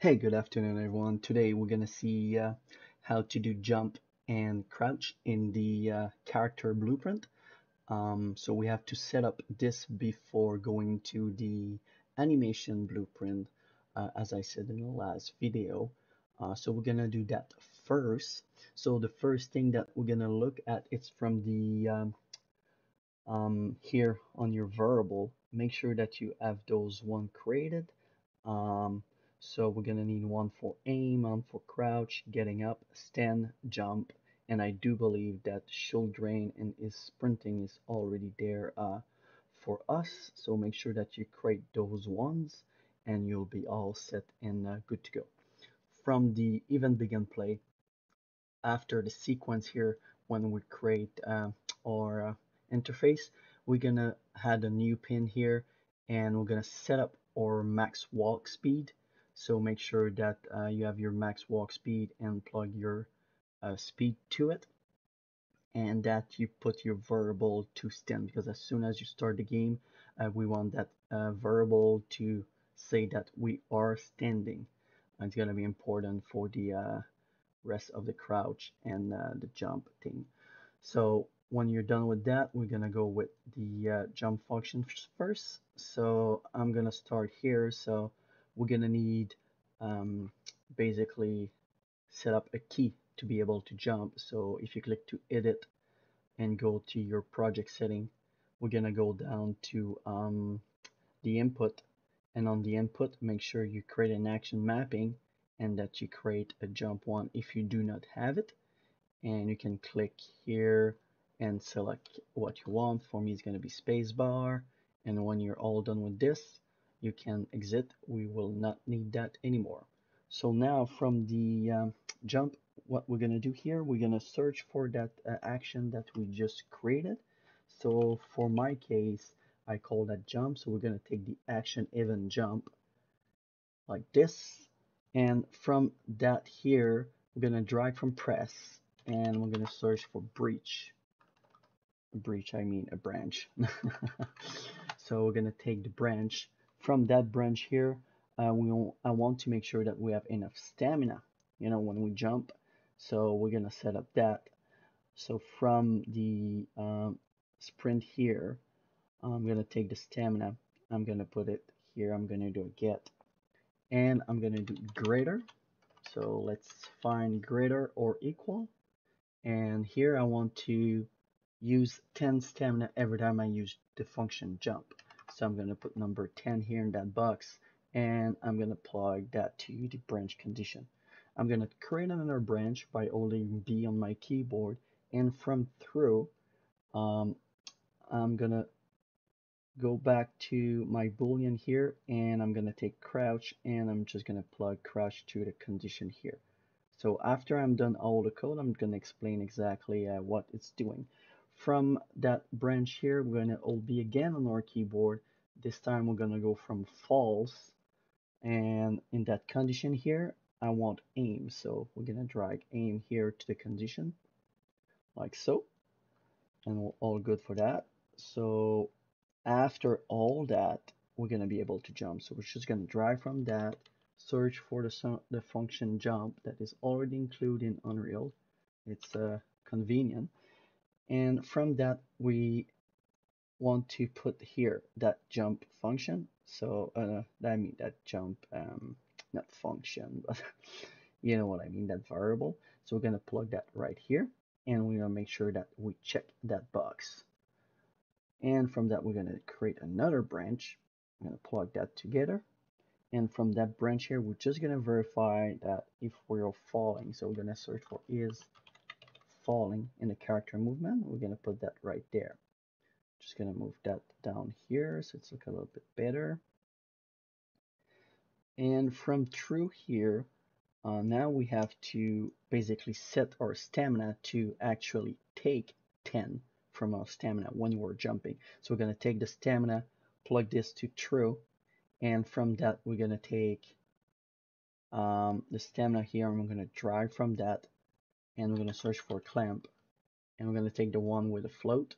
Hey, good afternoon, everyone. Today we're gonna see how to do jump and crouch in the character blueprint. So we have to set up this before going to the animation blueprint, as I said in the last video. So we're gonna do that first. So the first thing that we're gonna look at is from the here on your variable. Make sure that you have those one created. Um, so we're gonna need one for aim, one for crouch, getting up, stand, jump, and I do believe that shoulder drain and is sprinting is already there for us. So make sure that you create those ones, and you'll be all set and good to go. From the event begin play, after the sequence here, when we create our interface, we're gonna add a new pin here, and we're gonna set up our max walk speed. So make sure that you have your max walk speed and plug your speed to it, and that you put your variable to stand, because as soon as you start the game, we want that variable to say that we are standing. It's gonna be important for the rest of the crouch and the jump thing. So when you're done with that, we're gonna go with the jump function first. So I'm gonna start here. So we're gonna need um, basically set up a key to be able to jump. So if you click to edit and go to your project setting, we're gonna go down to the input, and on the input make sure you create an action mapping and that you create a jump one if you do not have it, and you can click here and select what you want. For me it's going to be spacebar, and when you're all done with this you can exit. We will not need that anymore. So now from the jump, what we're going to do here, we're going to search for that action that we just created. So for my case I call that jump, so we're going to take the action event jump like this, and from that here we're going to drag from press, and we're going to search for breach, I mean a branch. So we're going to take the branch. From that branch here, I want to make sure that we have enough stamina, when we jump. So we're going to set up that. So from the sprint here, I'm going to take the stamina. I'm going to put it here. I'm going to do a get, and I'm going to do greater. So let's find greater or equal. And here I want to use 10 stamina every time I use the function jump. So I'm going to put number 10 here in that box, and I'm going to plug that to the branch condition. I'm going to create another branch by holding B on my keyboard, and from through, I'm going to go back to my boolean here, and I'm going to take crouch, and I'm just going to plug crouch to the condition here. So after I'm done all the code, I'm going to explain exactly what it's doing. From that branch here, we're going to hold B again on our keyboard. This time we're going to go from false, and in that condition here I want aim, so we're going to drag aim here to the condition like so, and we're all good for that. So after all that, we're going to be able to jump. So we're just going to drag from that, search for the function jump that is already included in Unreal. It's convenient. And from that, we want to put here that jump function. So I mean that jump, not function, but you know what I mean, that variable. So we're going to plug that right here, and we're going to make sure that we check that box. And from that, we're going to create another branch. I'm going to plug that together. And from that branch here, we're just going to verify that if we're falling. So we're going to search for is falling in the character movement. We're going to put that right there. Just going to move that down here so it's look a little bit better. And from through here, now we have to basically set our stamina to actually take 10 from our stamina when we're jumping. So we're going to take the stamina, plug this to true, and from that we're going to take the stamina here, and we're going to drag from that, and we're going to search for clamp, and we're going to take the one with a float,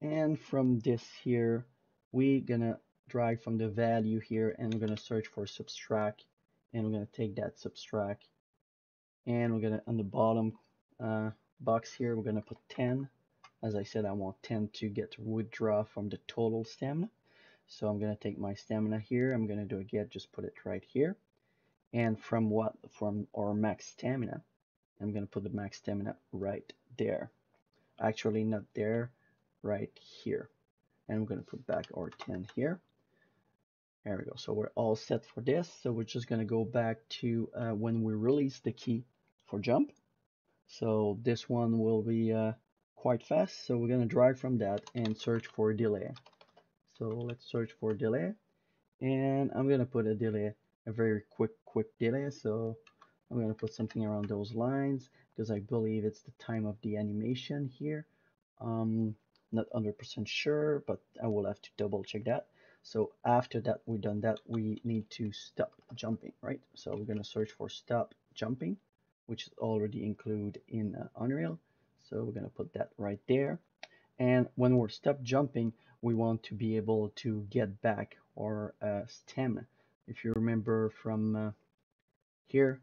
and from this here we're going to drag from the value here, and we're going to search for subtract, and we're going to take that subtract, and we're going to, on the bottom box here, we're going to put 10. As I said, I want 10 to get withdraw from the total stamina. So I'm going to take my stamina here, I'm going to do a get, just put it right here. And from our max stamina, I'm going to put the max stamina right there. Actually, not there, right here. And I'm going to put back our 10 here. There we go. So we're all set for this. So we're just going to go back to when we release the key for jump. So this one will be quite fast. So we're going to drag from that and search for delay. So let's search for delay. And I'm going to put a delay, a very quick delay. So I'm going to put something around those lines because I believe it's the time of the animation here. Not 100% sure, but I will have to double check that. So after that we've done that, we need to stop jumping, right? So we're going to search for stop jumping, which is already included in Unreal. So we're going to put that right there. And when we're stop jumping, we want to be able to get back our stamina. If you remember from here,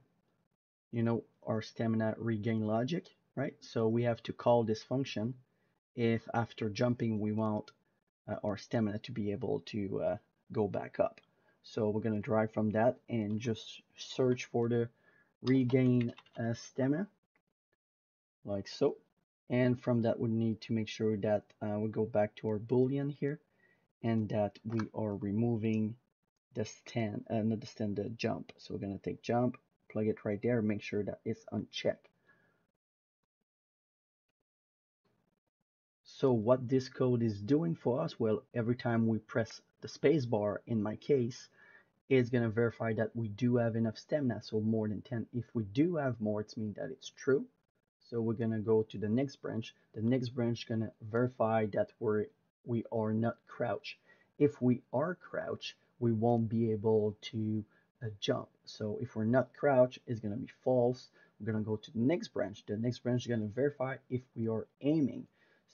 you know, our stamina regain logic, right? So we have to call this function if after jumping we want our stamina to be able to go back up. So we're going to drive from that and just search for the regain stamina, like so. And from that, we need to make sure that we go back to our boolean here, and that we are removing the stand, not the stand, the jump. So we're going to take jump, plug it right there, make sure that it's unchecked. So what this code is doing for us, well, every time we press the space bar, in my case, it's going to verify that we do have enough stamina, so more than 10. If we do have more, it means that it's true. So we're going to go to the next branch. The next branch is going to verify that we are not crouched. If we are crouched, we won't be able to jump. So if we're not crouched, it's going to be false. We're going to go to the next branch. The next branch is going to verify if we are aiming.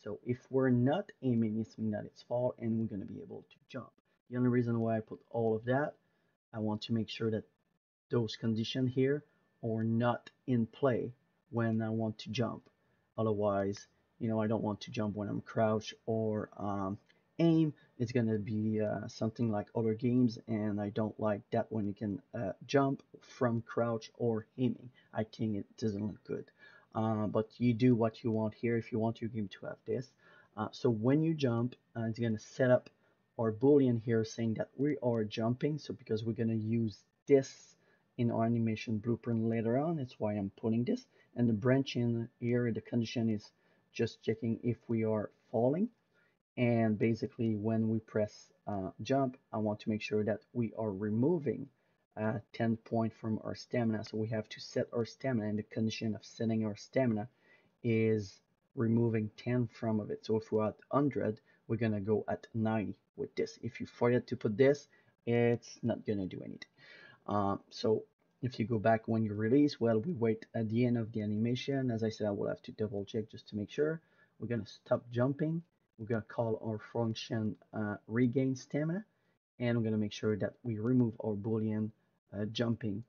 So if we're not aiming, it means that it's false, and we're going to be able to jump. The only reason why I put all of that, I want to make sure that those conditions here are not in play when I want to jump. Otherwise, you know, I don't want to jump when I'm crouched or aim. It's going to be something like other games, and I don't like that when you can jump from crouch or aiming. I think it doesn't look good. But you do what you want here if you want your game to have this. So when you jump, it's going to set up our boolean here saying that we are jumping. So because we're going to use this in our animation blueprint later on, that's why I'm putting this. And the branch in here, the condition is just checking if we are falling. And basically when we press jump, I want to make sure that we are removing 10 points from our stamina. So we have to set our stamina, and the condition of setting our stamina is removing 10 from of it. So if we're at 100, we're gonna go at 90 with this. If you forget to put this, it's not gonna do anything. So if you go back when you release, well, we wait at the end of the animation. As I said, I will have to double check just to make sure. We're gonna stop jumping. We're gonna call our function regain stamina, and we're gonna make sure that we remove our boolean jumping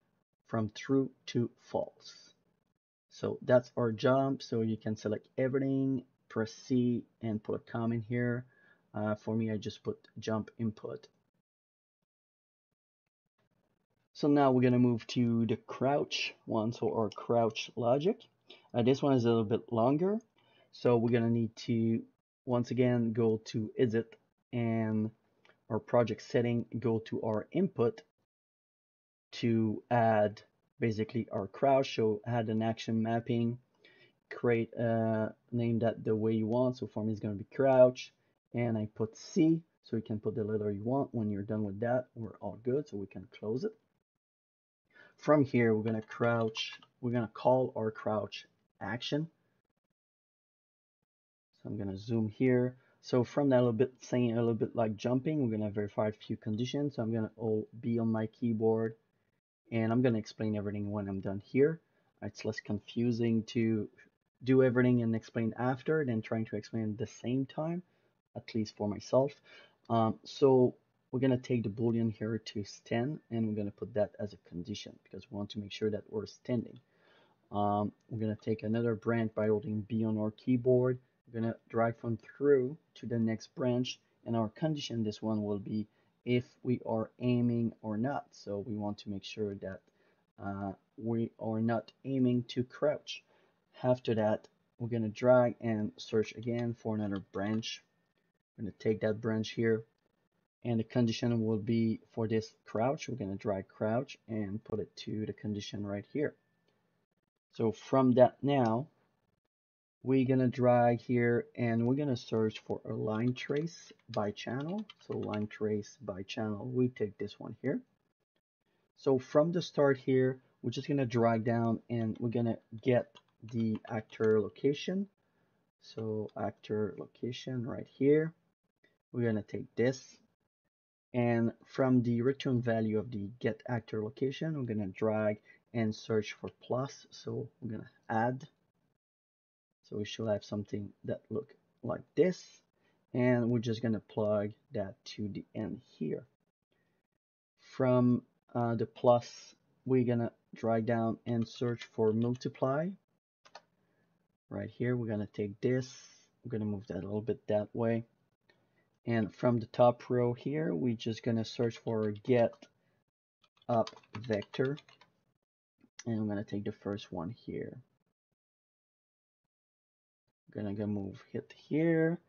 from true to false. So that's our jump. So you can select everything, press C, and put a comment here. For me, I just put jump input. So now we're gonna move to the crouch one, so our crouch logic. This one is a little bit longer. So we're gonna need to, once again, go to edit and our project setting, go to our input to add basically our crouch. So add an action mapping, create name that the way you want. So for me, it's going to be crouch, and I put C, so you can put the letter you want. When you're done with that, we're all good, so we can close it. From here, we're going to crouch, we're going to call our crouch action. So I'm going to zoom here. So from that, a little bit, saying a little bit like jumping, we're going to verify a few conditions. So I'm going to be on my keyboard, and I'm going to explain everything when I'm done here. It's less confusing to do everything and explain after than trying to explain at the same time, at least for myself. So we're going to take the boolean here to stand, and we're going to put that as a condition because we want to make sure that we're standing. We're going to take another branch by holding B on our keyboard. We're going to drag from through to the next branch, and our condition, this one will be if we are aiming or not. So we want to make sure that we are not aiming to crouch. After that, we're going to drag and search again for another branch. We're going to take that branch here, and the condition will be for this crouch. We're going to drag crouch and put it to the condition right here. So from that now, we're going to drag here and we're going to search for a line trace by channel. So line trace by channel, we take this one here. So from the start here, we're just going to drag down and we're going to get the actor location. So actor location right here. We're going to take this. And from the return value of the get actor location, we're going to drag and search for plus. So we're going to add. So we should have something that look like this. And we're just going to plug that to the end here. From the plus, we're going to drag down and search for multiply. Right here, we're going to take this. We're going to move that a little bit that way. And from the top row here, we're just going to search for get up vector. And I'm going to take the first one here. We're going to move it here.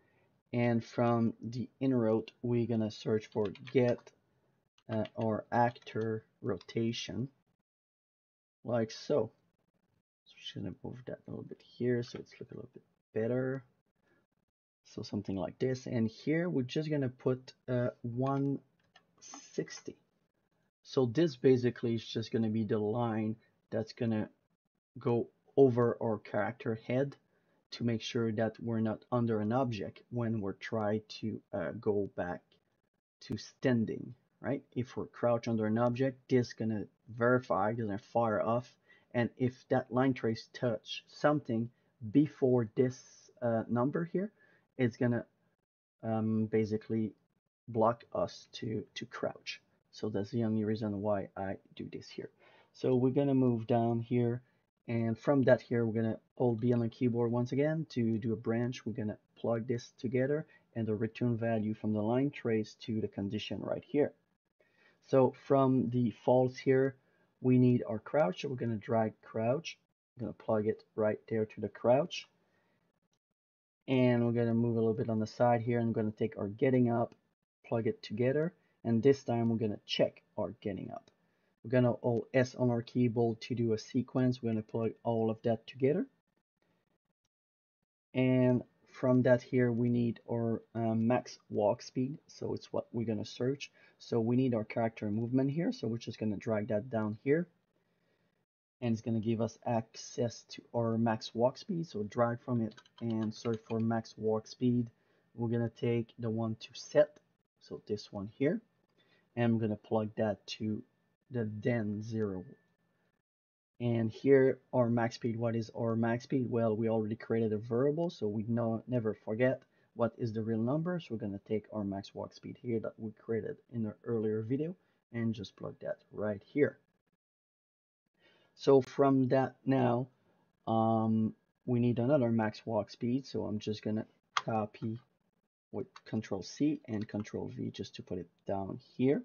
And from the inroad, we're going to search for get or actor rotation, like so. So we're just going to move that a little bit here so it's look a little bit better. So something like this. And here we're just going to put 160. So this basically is just going to be the line that's going to go over our character head to make sure that we're not under an object when we're trying to go back to standing, right? If we're crouched under an object, this is going to verify, going to fire off. And if that line trace touch something before this number here, it's going to basically block us to crouch. So that's the only reason why I do this here. So we're going to move down here. And from that here, we're going to hold B on the keyboard once again to do a branch. We're going to plug this together and the return value from the line trace to the condition right here. So from the false here, we need our crouch. So we're going to drag crouch. I'm going to plug it right there to the crouch. And we're going to move a little bit on the side here. And we're going to take our getting up, plug it together. And this time we're going to check our getting up. We're going to hold S on our keyboard to do a sequence. We're going to plug all of that together. And from that here, we need our max walk speed. So it's what we're going to search. So we need our character movement here. So we're just going to drag that down here. And it's going to give us access to our max walk speed. So drag from it and search for max walk speed. We're going to take the one to set. So this one here. And I'm going to plug that to the then 0. And here our max speed, what is our max speed? Well, we already created a variable, so we never forget what is the real number. So we're going to take our max walk speed here that we created in the earlier video and just plug that right here. So from that now, we need another max walk speed. So I'm just going to copy with Control C and Control V just to put it down here.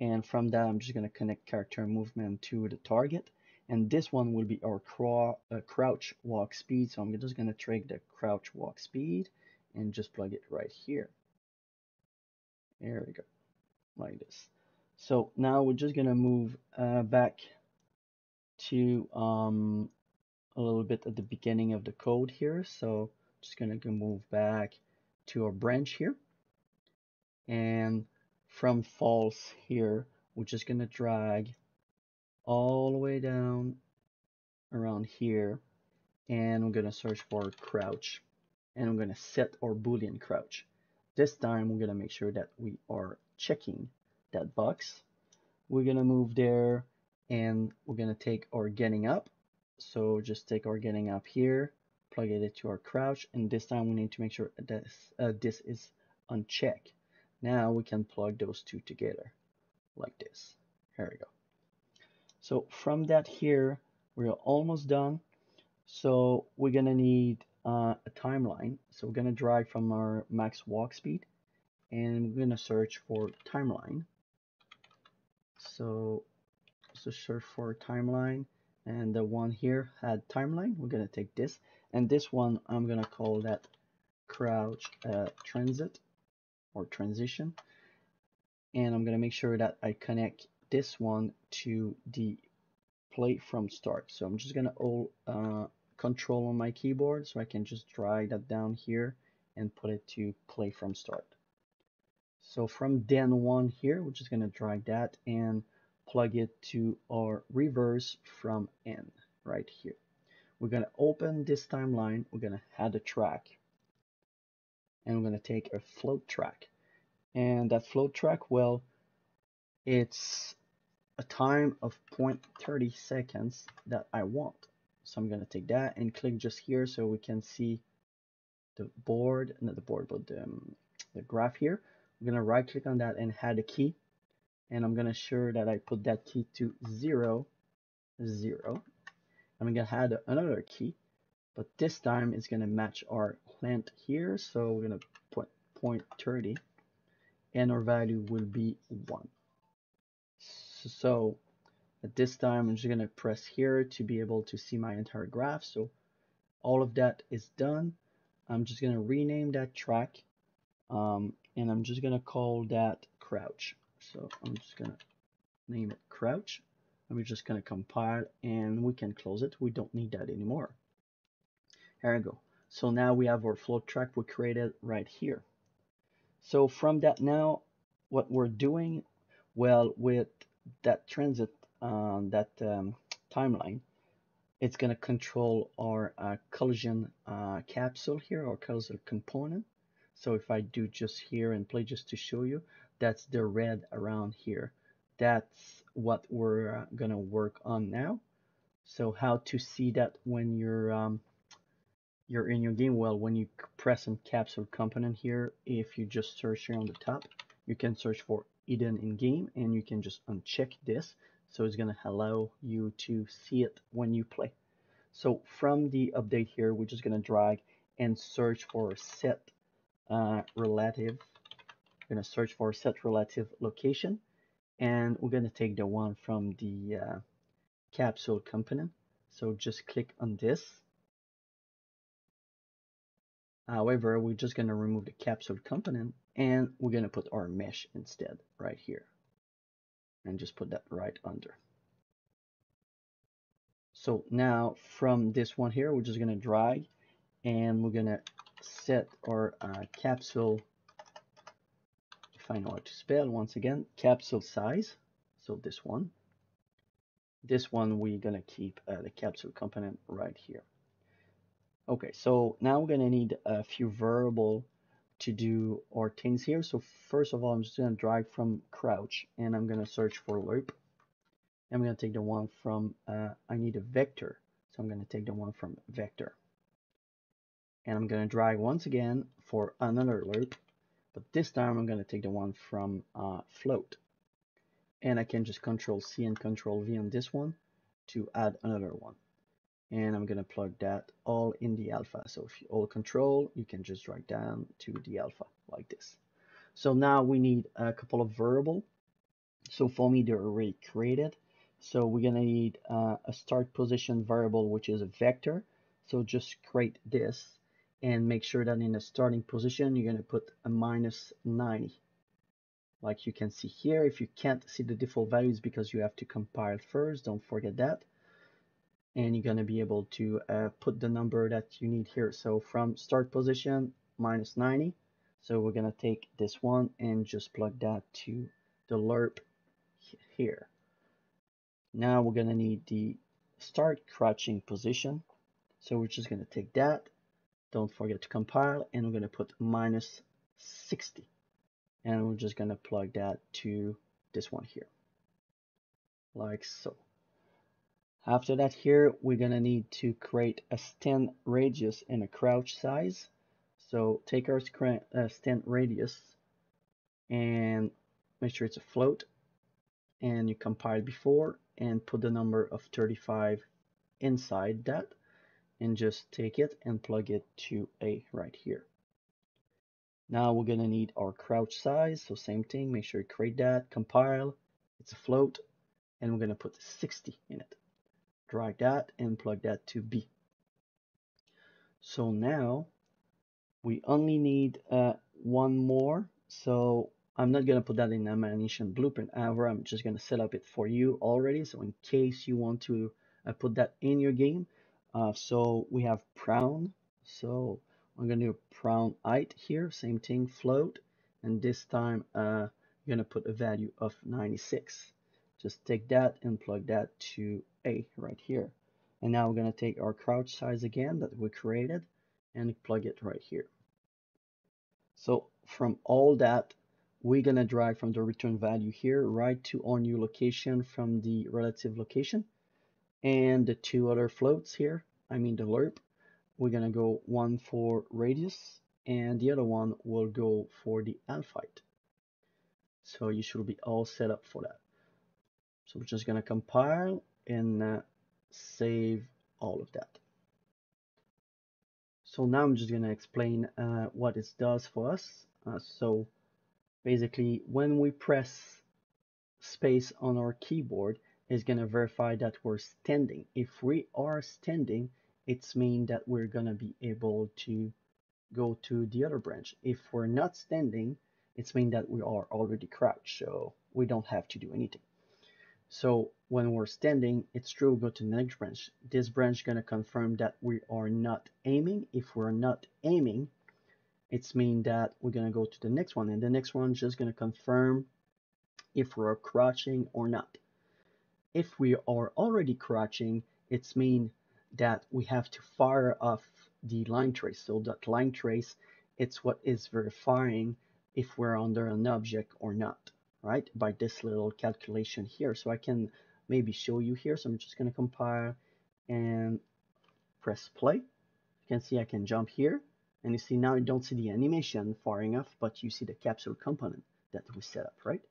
And from that, I'm just going to connect character movement to the target. And this one will be our crouch walk speed. So I'm just going to take the crouch walk speed and just plug it right here. There we go, like this. So now we're just going to move back to a little bit at the beginning of the code here. So just going to move back to our branch here. And from false here, we're just going to drag all the way down around here, and we're going to search for crouch, and we're going to set our boolean crouch. This time we're going to make sure that we are checking that box. We're going to move there, and we're going to take our getting up. So just take our getting up here, plug it into our crouch, and this time we need to make sure that this is unchecked. Now we can plug those two together like this. Here we go. So from that here, we're almost done. So we're gonna need a timeline. So we're gonna drag from our max walk speed and we're gonna search for timeline. So search for timeline, and the one here had timeline. We're gonna take this, and this one I'm gonna call that crouch transit or transition, and I'm gonna make sure that I connect this one to the play from start. So I'm just gonna hold control on my keyboard so I can just drag that down here and put it to play from start. So from den one here, we're just gonna drag that and plug it to our reverse from end right here. We're gonna open this timeline, we're gonna add a track, and we're gonna take a float track. And that float track, well, it's a time of 0.30 seconds that I want. So I'm gonna take that and click just here so we can see the board, not the board, but the graph here. We're gonna right click on that and add a key. And I'm gonna ensure that I put that key to 0, 0. I'm gonna add another key, but this time it's gonna match our length here. So we're gonna put 0.30 and our value will be 1. So at this time I'm just gonna press here to be able to see my entire graph. So all of that is done. I'm just gonna rename that track and I'm just gonna call that crouch. So I'm just gonna name it crouch, and we're just gonna compile and we can close it. We don't need that anymore. Here we go. So now we have our float track we created right here. So from that now, what we're doing, well, with that transit, timeline, it's gonna control our collision capsule here, or collision component. So if I do just here and play just to show you, that's the red around here. That's what we're gonna work on now. So how to see that when you're in your game? Well, when you press on capsule component here, if you just search here on the top, you can search for hidden in game, and you can just uncheck this. So it's gonna allow you to see it when you play. So from the update here, we're just gonna drag and search for set relative. We're gonna search for set relative location, and we're gonna take the one from the capsule component. So just click on this. However, we're just gonna remove the capsule component, and we're gonna put our mesh instead right here, and just put that right under. So now from this one here, we're just gonna drag, and we're gonna set our capsule, if I know how to spell, once again, capsule size. So this one we're gonna keep the capsule component right here. Okay, so now we're gonna need a few variable to do our things here. So first of all, I'm just gonna drag from crouch, and I'm gonna search for loop. I'm gonna take the one from I need a vector, so I'm gonna take the one from vector, and I'm gonna drag once again for another loop, but this time I'm gonna take the one from float, and I can just Control C and Control V on this one to add another one, and I'm gonna plug that all in the alpha. So if you hold Control, you can just drag down to the alpha like this. So now we need a couple of variable. So for me, they're already created. So we're gonna need a start position variable, which is a vector. So just create this and make sure that in the starting position, you're gonna put a -90. Like you can see here. If you can't see the default values because you have to compile first, don't forget that. And you're gonna be able to put the number that you need here. So from start position, -90. So we're gonna take this one and just plug that to the lerp here. Now we're gonna need the start crouching position. So we're just gonna take that, don't forget to compile, and we're gonna put -60. And we're just gonna plug that to this one here, like so. After that here, we're gonna need to create a stand radius and a crouch size. So take our stand radius and make sure it's a float, and you compile before and put the number of 35 inside that, and just take it and plug it to A right here. Now we're gonna need our crouch size, so same thing, make sure you create that, compile, it's a float, and we're gonna put 60 in it. Drag that and plug that to B. So now we only need one more, so I'm not gonna put that in animation blueprint. However, I'm just gonna set up it for you already, so in case you want to put that in your game. So we have prawn, so I'm gonna do prawn height here, same thing, float, and this time you're gonna put a value of 96. Just take that and plug that to A right here. And now we're gonna take our crouch size again that we created and plug it right here. So from all that, we're gonna drag from the return value here right to our new location from the relative location. And the two other floats here, I mean the lerp, we're gonna go one for radius and the other one will go for the alpha height. So you should be all set up for that. So we're just gonna compile and save all of that. So now I'm just gonna explain what it does for us. So basically, when we press space on our keyboard, it's gonna verify that we're standing. If we are standing, it's mean that we're gonna be able to go to the other branch. If we're not standing, it's mean that we are already crouched, so we don't have to do anything. So when we're standing, it's true, go to the next branch. This branch is gonna confirm that we are not aiming. If we're not aiming, it's mean that we're gonna go to the next one, and the next one is just gonna confirm if we're crouching or not. If we are already crouching, it's mean that we have to fire off the line trace. So that line trace, it's what is verifying if we're under an object or not, right? By this little calculation here. So I can maybe show you here. So I'm just gonna compile and press play. You can see I can jump here, and you see now you don't see the animation firing off, but you see the capsule component that we set up, right?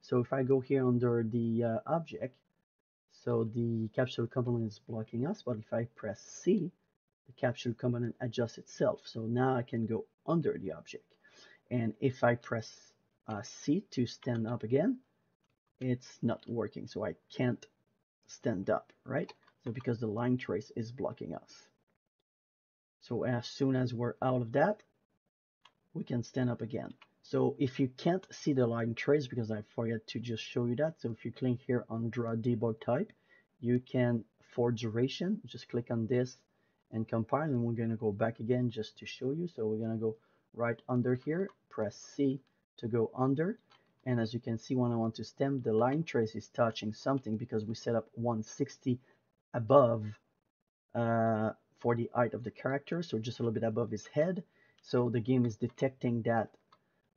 So if I go here under the object, so the capsule component is blocking us, but if I press C, the capsule component adjusts itself. So now I can go under the object. And if I press C to stand up again, it's not working. So I can't stand up, right? So because the line trace is blocking us. So as soon as we're out of that, we can stand up again. So if you can't see the line trace, because I forgot to just show you that, so if you click here on draw debug type, you can, for duration, just click on this and compile, and we're going to go back again just to show you. So we're going to go right under here, press C to go under, and as you can see, when I want to stem, the line trace is touching something because we set up 160 above for the height of the character, so just a little bit above his head. So the game is detecting that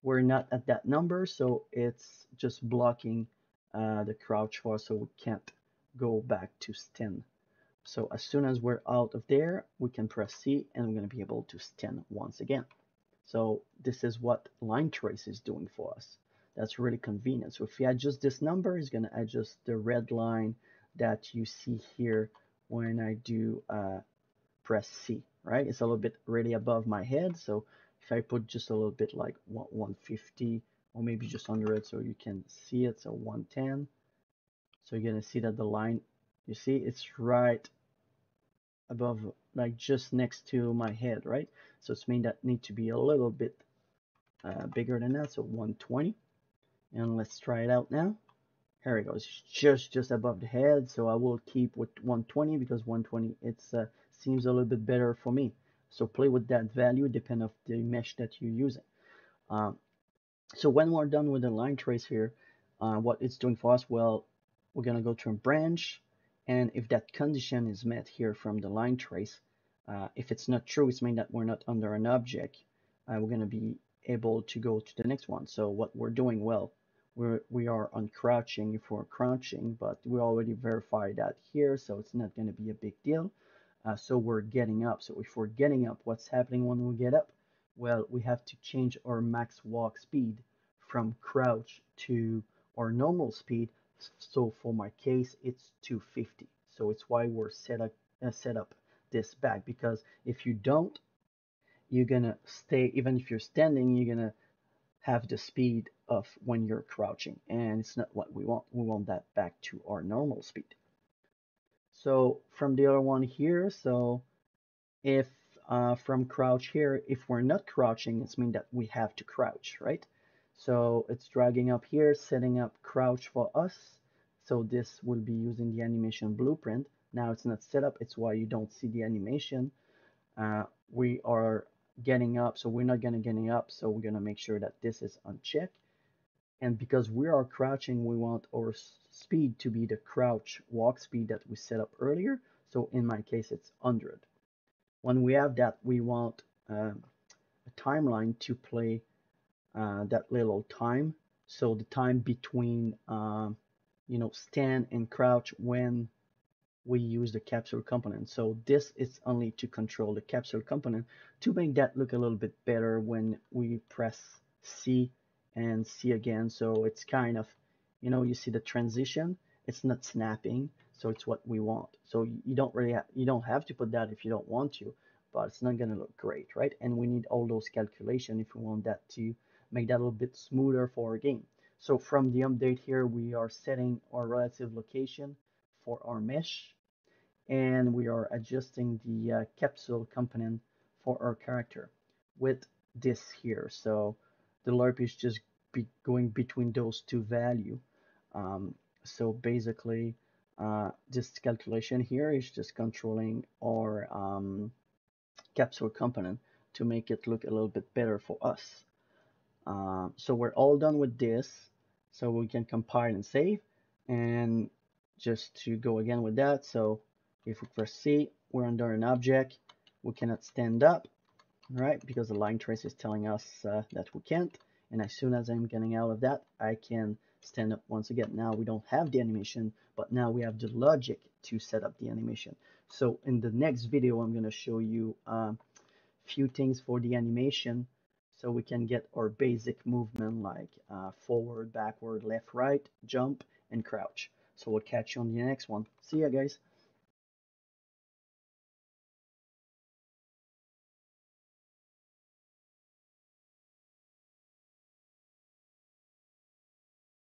we're not at that number, so it's just blocking the crouch for us, so we can't go back to stand. So as soon as we're out of there, we can press C and we're going to be able to stand once again. So this is what line trace is doing for us. That's really convenient. So if you adjust this number, it's going to adjust the red line that you see here when I do press C, right? It's a little bit really above my head, so if I put just a little bit like 150 or maybe just under it so you can see it, so 110, so you're gonna see that the line, you see it's right above, like just next to my head, right? So it's mean that need to be a little bit bigger than that, so 120, and let's try it out now. Here it goes, just above the head, so I will keep with 120 because 120 it's seems a little bit better for me. So play with that value, depending on the mesh that you're using. So when we're done with the line trace here, what it's doing for us, well, we're gonna go to a branch, and if that condition is met here from the line trace, if it's not true, it's mean that we're not under an object. We're gonna be able to go to the next one. So what we're doing, well, we are on crouching if we're crouching, but we already verified that here, so it's not going to be a big deal. So we're getting up. So if we're getting up, what's happening when we get up? Well, we have to change our max walk speed from crouch to our normal speed. So for my case, it's 250. So it's why we're set up this back, because if you don't, you're gonna stay, even if you're standing, you're gonna have the speed of when you're crouching, and it's not what we want. We want that back to our normal speed. So from the other one here, so if from crouch here, if we're not crouching, it's mean that we have to crouch, right? So it's dragging up here, setting up crouch for us. So this will be using the animation blueprint. Now it's not set up, it's why you don't see the animation. We are getting up, so we're not gonna getting up, so we're gonna make sure that this is unchecked. And because we are crouching, we want our speed to be the crouch walk speed that we set up earlier. So in my case, it's 100. When we have that, we want a timeline to play that little time. So the time between, stand and crouch when we use the capsule component. So this is only to control the capsule component to make that look a little bit better when we press C and C again. So it's kind of, you see the transition, it's not snapping, so it's what we want. So you don't really you don't have to put that if you don't want to, but it's not gonna look great, right? And we need all those calculations if we want that to make that a little bit smoother for our game. So from the update here, we are setting our relative location for our mesh, and we are adjusting the capsule component for our character with this here. So the LARP is just going between those two values. So basically, this calculation here is just controlling our capsule component to make it look a little bit better for us. So we're all done with this, so we can compile and save. And just to go again with that, so if we press C, we're under an object, we cannot stand up, right? Because the line trace is telling us that we can't. And as soon as I'm getting out of that, I can stand up once again. Now we don't have the animation, but now we have the logic to set up the animation. So in the next video, I'm going to show you a few things for the animation, so we can get our basic movement like forward, backward, left, right, jump, and crouch. So we'll catch you on the next one. See ya, guys.